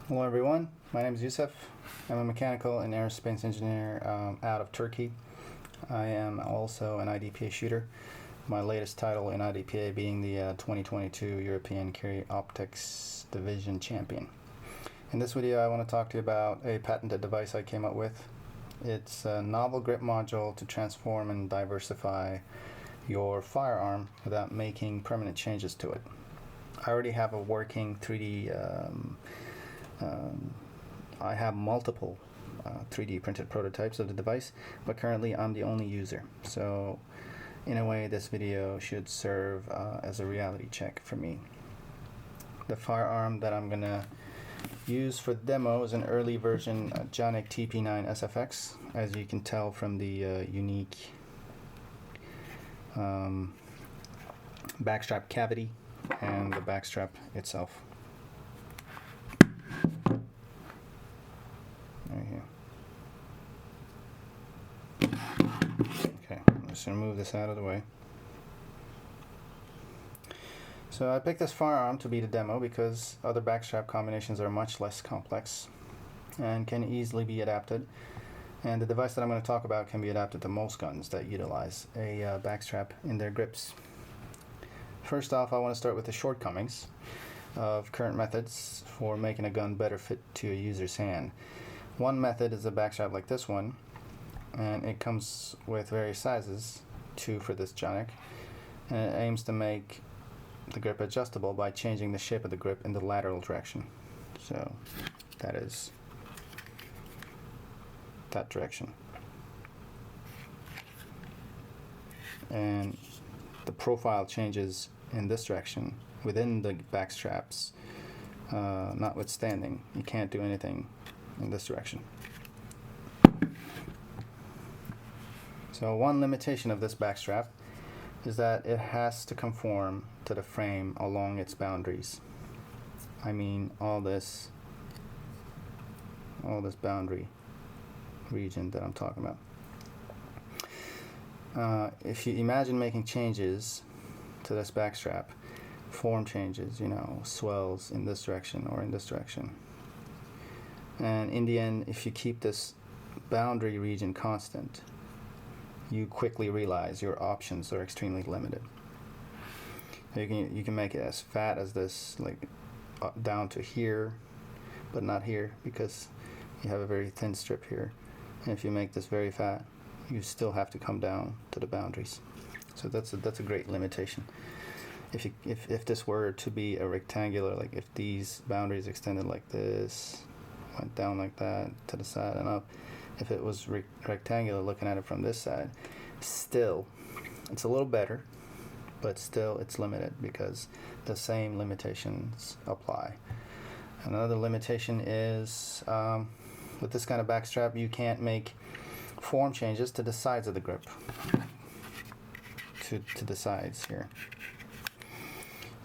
Hello everyone, my name is Yusuf. I'm a mechanical and aerospace engineer out of Turkey. I am also an IDPA shooter, my latest title in IDPA being the 2022 European Carry Optics Division Champion. In this video I want to talk to you about a patented device I came up with. It's a novel grip module to transform and diversify your firearm without making permanent changes to it. I already have a working 3D I have multiple 3D printed prototypes of the device, but currently I'm the only user. So in a way this video should serve as a reality check for me. The firearm that I'm gonna use for the demo is an early version Janik TP9 SFX, as you can tell from the unique backstrap cavity and the backstrap itself. Right here. Okay, I'm just going to move this out of the way. So I picked this firearm to be the demo because other backstrap combinations are much less complex and can easily be adapted. And the device that I'm going to talk about can be adapted to most guns that utilize a backstrap in their grips. First off, I want to start with the shortcomings of current methods for making a gun better fit to a user's hand. One method is a backstrap like this one, and it comes with various sizes, 2 for this Janik, and it aims to make the grip adjustable by changing the shape of the grip in the lateral direction. So that is that direction. And the profile changes in this direction within the backstraps, notwithstanding. You can't do anything in this direction. So one limitation of this backstrap is that it has to conform to the frame along its boundaries. I mean all this boundary region that I'm talking about. If you imagine making changes to this backstrap, form changes, swells in this direction or in this direction. And in the end, if you keep this boundary region constant, you quickly realize your options are extremely limited. You can make it as fat as this, like down to here, but not here because you have a very thin strip here. And if you make this very fat, you still have to come down to the boundaries. So that's a great limitation. If this were to be a rectangular, like if these boundaries extended like this, went down like that to the side and up, if it was rectangular looking at it from this side, still it's a little better, but still it's limited because the same limitations apply. Another limitation is with this kind of backstrap, you can't make form changes to the sides of the grip, to the sides here.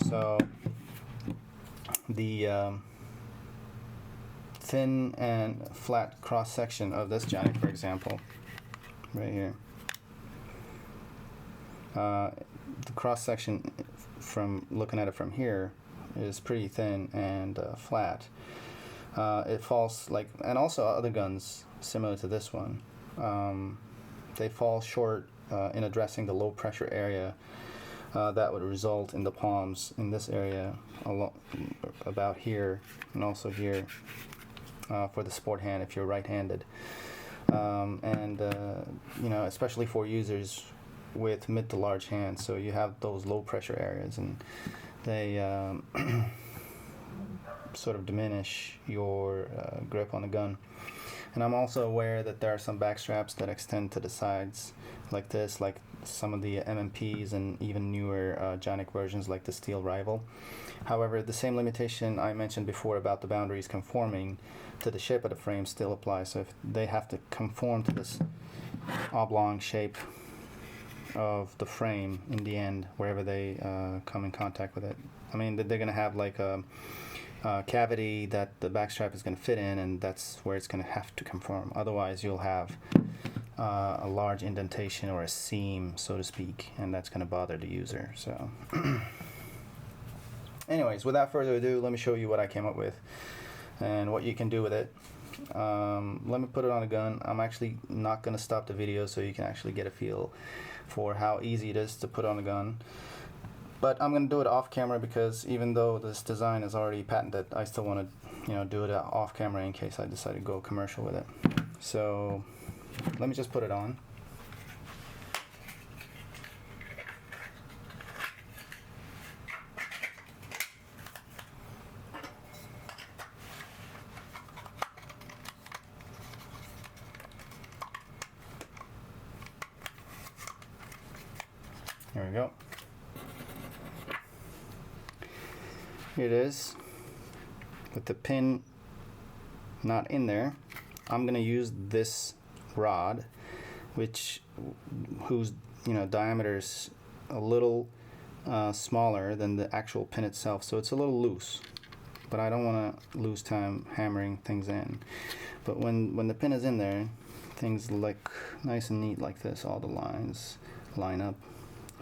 So the thin and flat cross section of this Janik, for example, right here, the cross section from looking at it from here is pretty thin and flat. It falls and also other guns similar to this one, they fall short in addressing the low pressure area that would result in the palms in this area about here and also here for the sport hand if you're right-handed, especially for users with mid to large hands, so you have those low pressure areas and they sort of diminish your grip on the gun. And I'm also aware that there are some backstraps that extend to the sides like this, like some of the MMPs and even newer Janik versions like the Steel Rival. However, the same limitation I mentioned before about the boundaries conforming to the shape of the frame still applies. So if they have to conform to this oblong shape of the frame in the end, wherever they come in contact with it, I mean, they're going to have like a cavity that the backstrap is going to fit in, and that's where it's going to have to conform. Otherwise, you'll have a large indentation or a seam, so to speak, and that's going to bother the user. So anyways, without further ado, let me show you what I came up with. and what you can do with it. Let me put it on a gun. I'm actually not going to stop the video so you can actually get a feel for how easy it is to put on a gun. But I'm going to do it off camera because even though this design is already patented, I still want to do it off camera in case I decide to go commercial with it. So let me just put it on. Here we go. Here it is, with the pin not in there. I'm gonna use this rod, whose diameter is a little smaller than the actual pin itself, so it's a little loose. But I don't want to lose time hammering things in. But when the pin is in there, things look nice and neat like this. All the lines line up,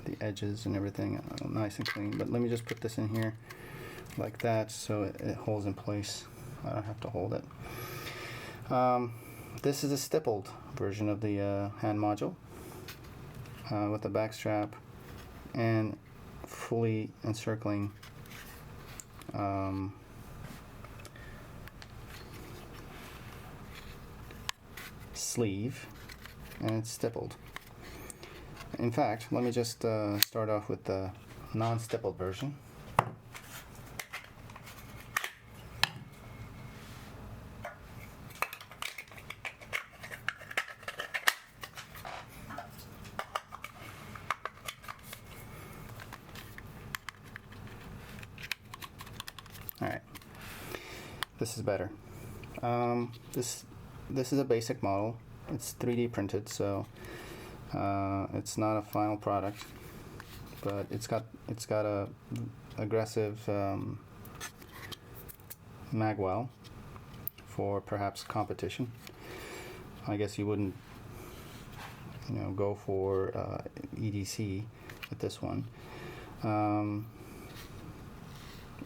the edges and everything nice and clean. But let me just put this in here like that so it holds in place. I don't have to hold it. This is a stippled version of the hand module with the back strap and fully encircling sleeve, and it's stippled. In fact, let me just start off with the non-stippled version. Alright, this is better. This is a basic model. It's 3D printed, so it's not a final product, but it's got a aggressive magwell for perhaps competition. I guess you wouldn't go for EDC with this one.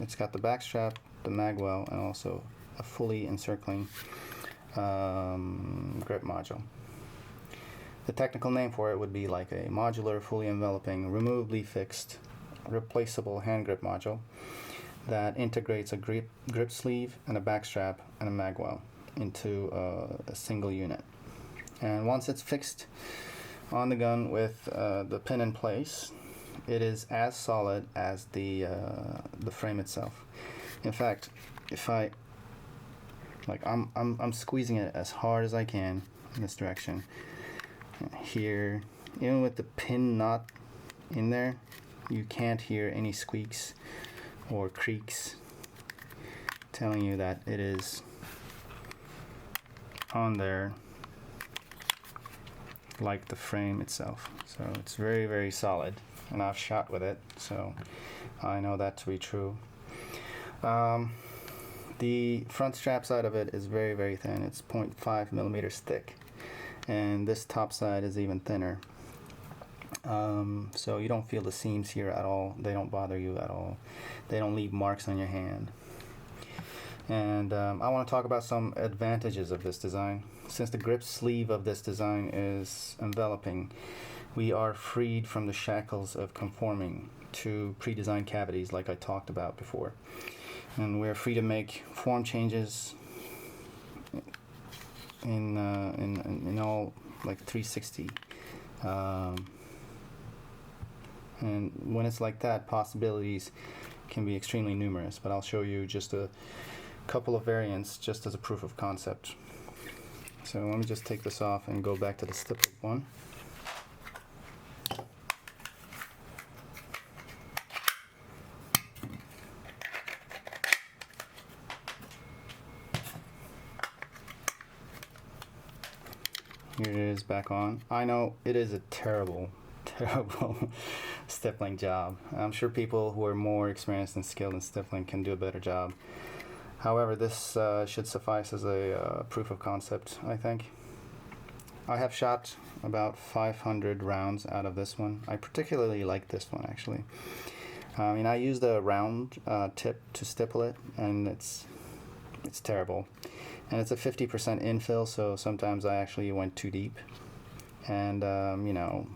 It's got the back strap, the magwell, and also a fully encircling grip module. The technical name for it would be like a modular, fully enveloping, removably fixed, replaceable hand grip module that integrates a grip sleeve and a back strap and a magwell into a single unit. And once it's fixed on the gun with the pin in place, it is as solid as the frame itself. In fact, if I'm squeezing it as hard as I can in this direction. Here, even with the pin not in there, you can't hear any squeaks or creaks telling you that it is on there like the frame itself. So it's very, very solid, and I've shot with it, so I know that to be true. The front strap side of it is very, very thin. It's 0.5 millimeters thick, and this top side is even thinner. So you don't feel the seams here at all. They don't bother you at all. They don't leave marks on your hand. And I want to talk about some advantages of this design. Since the grip sleeve of this design is enveloping, we are freed from the shackles of conforming to pre-designed cavities like I talked about before. And we're free to make form changes in all like 360. And when it's like that, possibilities can be extremely numerous, but I'll show you just a couple of variants just as a proof of concept. So let me just take this off and go back to the stippled one. Here it is back on. I know it is a terrible stippling job. I'm sure people who are more experienced and skilled in stippling can do a better job. However, this should suffice as a proof of concept, I think. I have shot about 500 rounds out of this one. I particularly like this one, actually. I used a round tip to stipple it, and it's it's terrible. And it's a 50% infill, so sometimes I actually went too deep. And you know,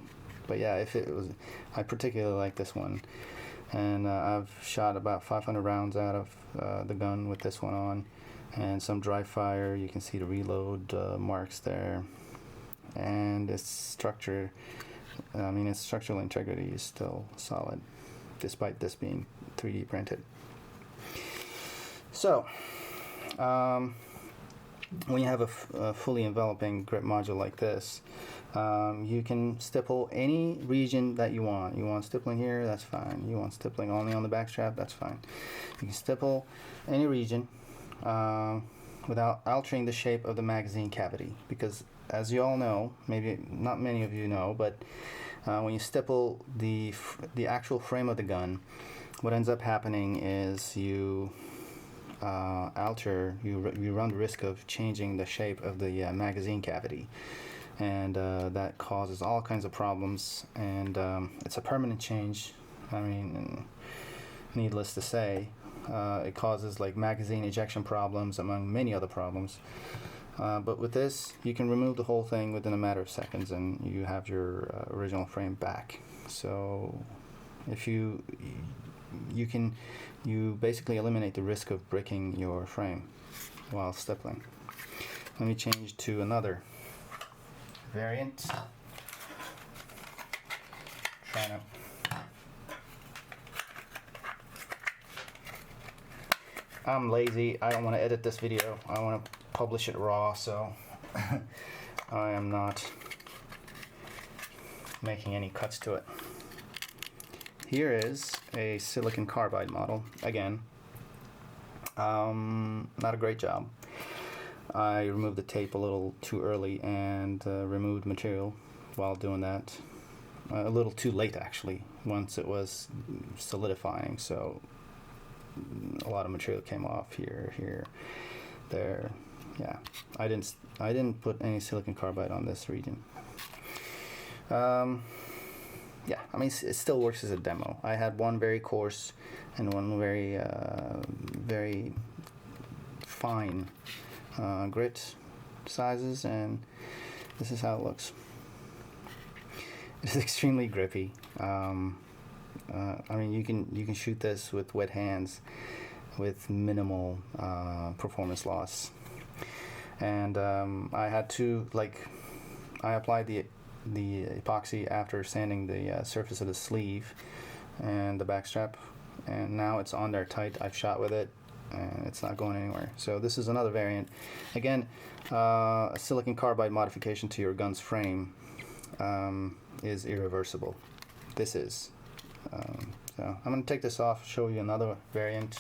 but yeah, if it was, I particularly like this one. And I've shot about 500 rounds out of the gun with this one on, and some dry fire. You can see the reload marks there, and its structure, I mean, its structural integrity is still solid, despite this being 3D printed. So, when you have a fully enveloping grip module like this, you can stipple any region that you want. You want stippling here, that's fine. You want stippling only on the backstrap, that's fine. You can stipple any region without altering the shape of the magazine cavity, because as you all know, maybe not many of you know, but when you stipple the actual frame of the gun, what ends up happening is you run the risk of changing the shape of the magazine cavity, and that causes all kinds of problems, and it's a permanent change. I mean, needless to say, it causes like magazine ejection problems among many other problems. But with this, you can remove the whole thing within a matter of seconds, and you have your original frame back. So if you basically eliminate the risk of breaking your frame while stippling. Let me change to another variant. I'm lazy. I don't want to edit this video. I want to publish it raw, so I am not making any cuts to it. Here is a silicon carbide model. Again, not a great job. I removed the tape a little too early and removed material while doing that. A little too late, actually, once it was solidifying, so a lot of material came off here, there. Yeah, I didn't put any silicon carbide on this region. Yeah, I mean, it still works as a demo. I had one very coarse and one very very fine grit sizes, and this is how it looks. It's extremely grippy. I mean, you can shoot this with wet hands with minimal performance loss. And I had to, I applied the epoxy after sanding the surface of the sleeve and the backstrap, and now it's on there tight. I've shot with it and it's not going anywhere. So this is another variant. Again, a silicon carbide modification to your gun's frame is irreversible. This is. So I'm going to take this off, show you another variant.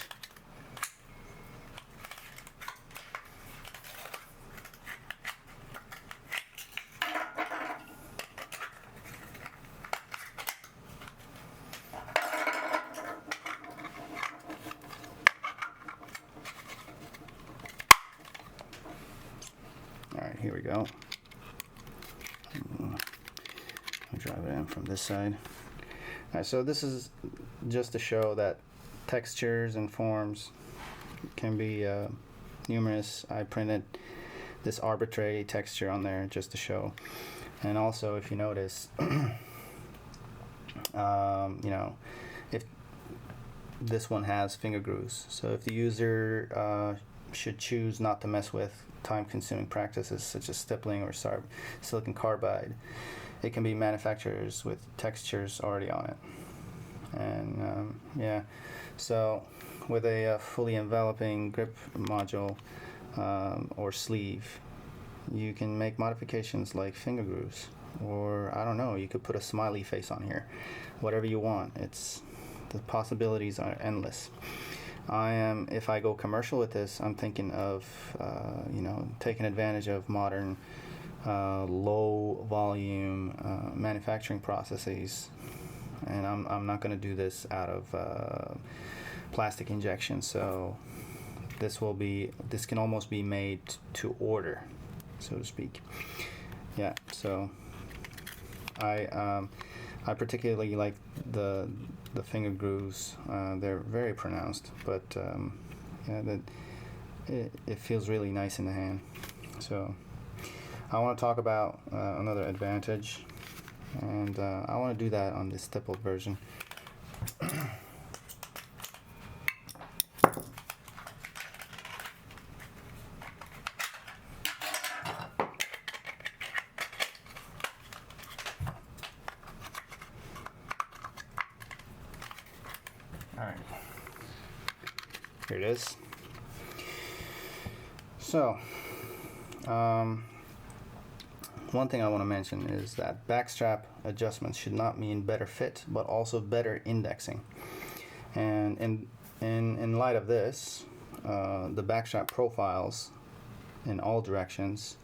Alright, here we go. I'll drive it in from this side. Alright, so this is just to show that textures and forms can be numerous. I printed this arbitrary texture on there just to show. And also, if you notice, you know, if this one has finger grooves, so if the user should choose not to mess with time-consuming practices such as stippling or silicon carbide, it can be manufacturers with textures already on it. And yeah, so with a fully enveloping grip module or sleeve, you can make modifications like finger grooves, or I don't know, you could put a smiley face on here, whatever you want. The possibilities are endless. If I go commercial with this, I'm thinking of you know, taking advantage of modern low volume manufacturing processes, and I'm not going to do this out of plastic injection. So this can almost be made to order, so to speak. Yeah, so I particularly like the finger grooves. They're very pronounced, but yeah, it feels really nice in the hand. So I want to talk about another advantage, and I want to do that on this stippled version. Alright, here it is. So, one thing I want to mention is that backstrap adjustments should not mean better fit, but also better indexing. And in light of this, the backstrap profiles in all directions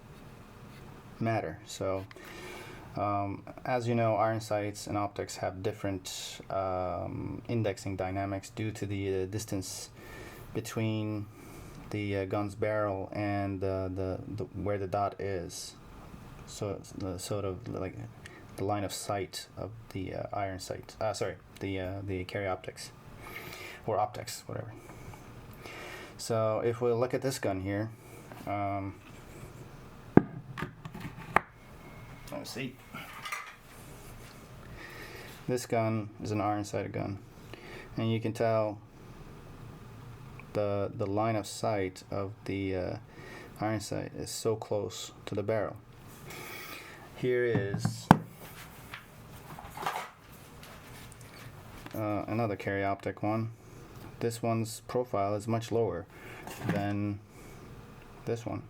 matter. So, as you know, iron sights and optics have different indexing dynamics due to the distance between the gun's barrel and the where the dot is. So it's the sort of like the line of sight of the iron sight. The carry optics or optics, whatever. So if we look at this gun here, let's see. This gun is an iron sighted gun, and you can tell the line of sight of the iron sight is so close to the barrel. Here is another carry optic one. This one's profile is much lower than this one.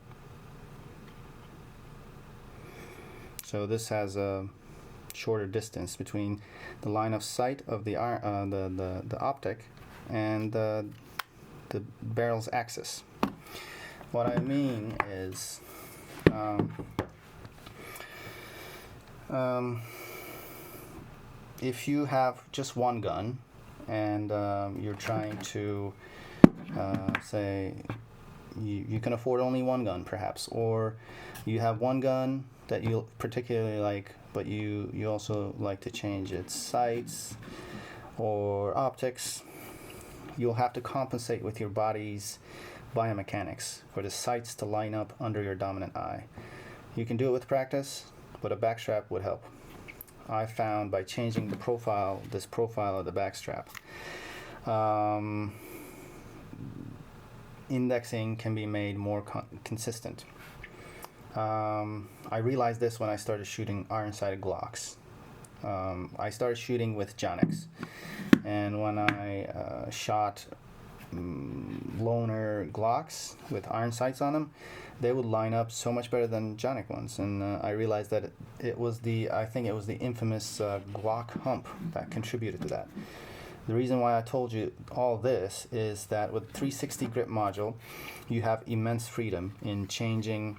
So this has a shorter distance between the line of sight of the optic and the barrel's axis. What I mean is, if you have just one gun and you're trying to say you can afford only one gun perhaps, or you have one gun that you particularly like, but you also like to change its sights or optics, you'll have to compensate with your body's biomechanics for the sights to line up under your dominant eye. You can do it with practice, but a backstrap would help. I found by changing the profile of the backstrap, indexing can be made more consistent. I realized this when I started shooting iron-sighted Glocks. I started shooting with Jonix, and when I shot loner Glocks with iron sights on them, they would line up so much better than Jonix ones, and I realized that I think it was the infamous Glock hump that contributed to that. The reason why I told you all this is that with 360 grip module, you have immense freedom in changing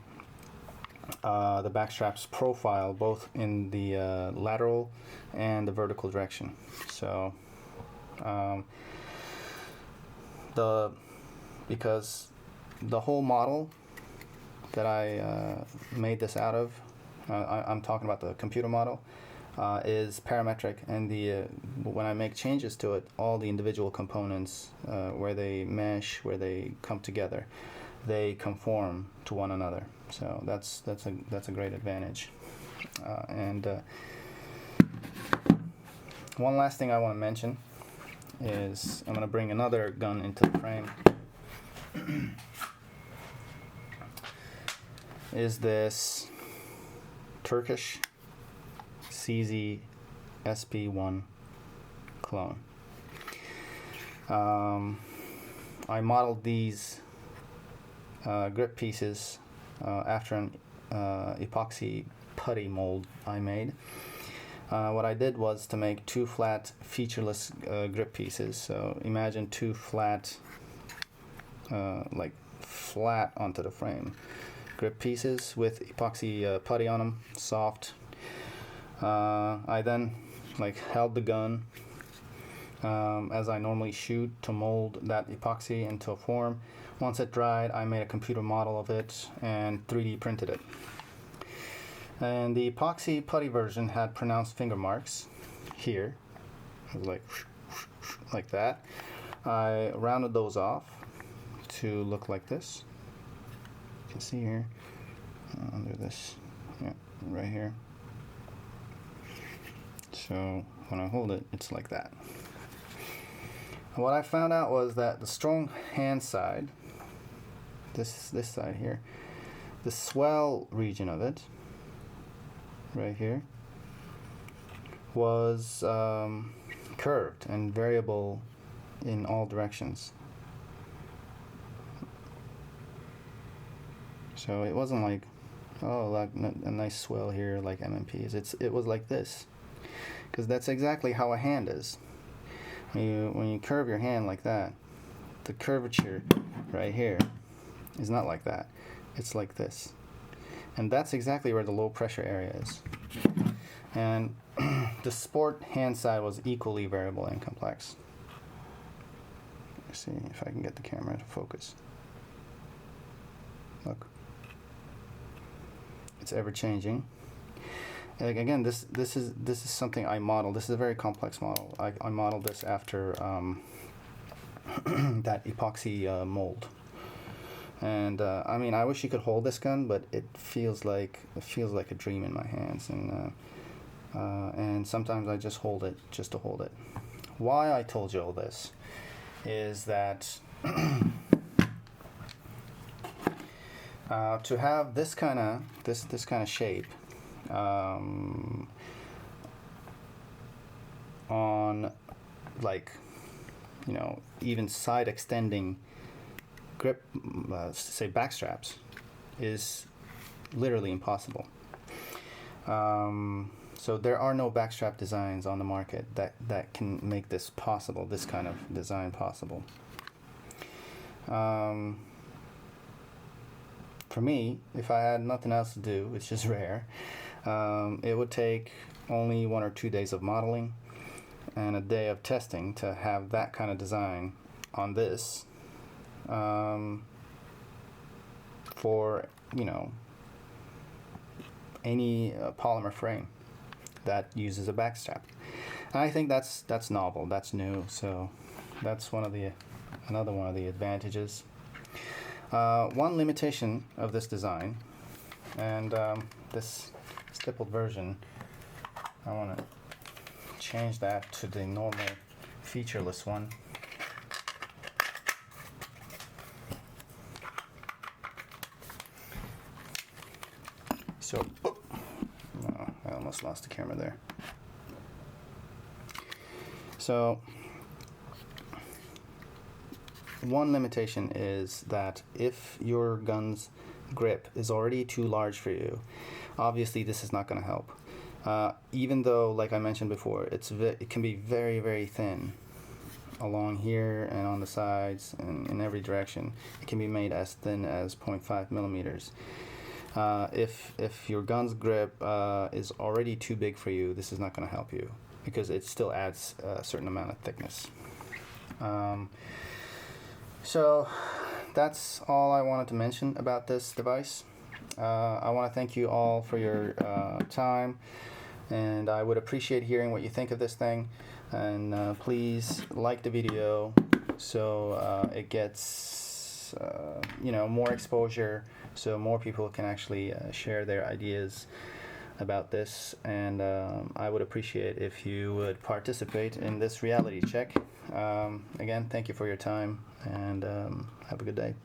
the backstrap's profile both in the lateral and the vertical direction. So because the whole model that I made this out of, I'm talking about the computer model, is parametric, and when I make changes to it, all the individual components, where they mesh, where they come together, they conform to one another. So that's a great advantage. And one last thing I want to mention is I'm going to bring another gun into the frame. Is this Turkish CZ SP1 clone. I modeled these grip pieces after an epoxy putty mold I made. What I did was to make two flat featureless grip pieces. So imagine two flat, like flat onto the frame grip pieces with epoxy putty on them, soft. I then held the gun as I normally shoot to mold that epoxy into a form. Once it dried, I made a computer model of it and 3D printed it. And the epoxy putty version had pronounced finger marks here, like that. I rounded those off to look like this. can see here, under this, yeah, right here. So when I hold it, it's like that. And what I found out was that the strong hand side, this side here, the swell region of it, right here, was curved and variable in all directions. So it wasn't like, oh, like a nice swell here like MMPs. It was like this, because that's exactly how a hand is. When you curve your hand like that, the curvature right here is not like that. It's like this. And that's exactly where the low pressure area is. And the sport hand side was equally variable and complex. Let's see if I can get the camera to focus. Look. It's ever changing. Like, again, this is something I modeled. This is a very complex model. I modeled this after that epoxy mold. And I mean, I wish you could hold this gun, but it feels like a dream in my hands. And sometimes I just hold it just to hold it. Why I told you all this is that to have this kind of shape on, like, you know, even side extending grip, say backstraps, is literally impossible. So there are no backstrap designs on the market that can make this possible, this kind of design possible. For me, if I had nothing else to do, which is rare, it would take only 1 or 2 days of modeling and a day of testing to have that kind of design on this, for, you know, any polymer frame that uses a backstrap. And I think that's novel, that's new, so that's another one of the advantages. One limitation of this design, and this stippled version, I want to change that to the normal featureless one. So, oh, no, I almost lost the camera there. So, one limitation is that if your gun's grip is already too large for you, obviously this is not going to help. Even though, like I mentioned before, it can be very, very thin along here and on the sides and in every direction. It can be made as thin as 0.5 millimeters. If your gun's grip is already too big for you, this is not going to help you, because it still adds a certain amount of thickness. So that's all I wanted to mention about this device. I want to thank you all for your time, and I would appreciate hearing what you think of this thing. And please like the video so it gets you know, more exposure, so more people can actually share their ideas about this. And I would appreciate if you would participate in this reality check. Again, thank you for your time, and have a good day.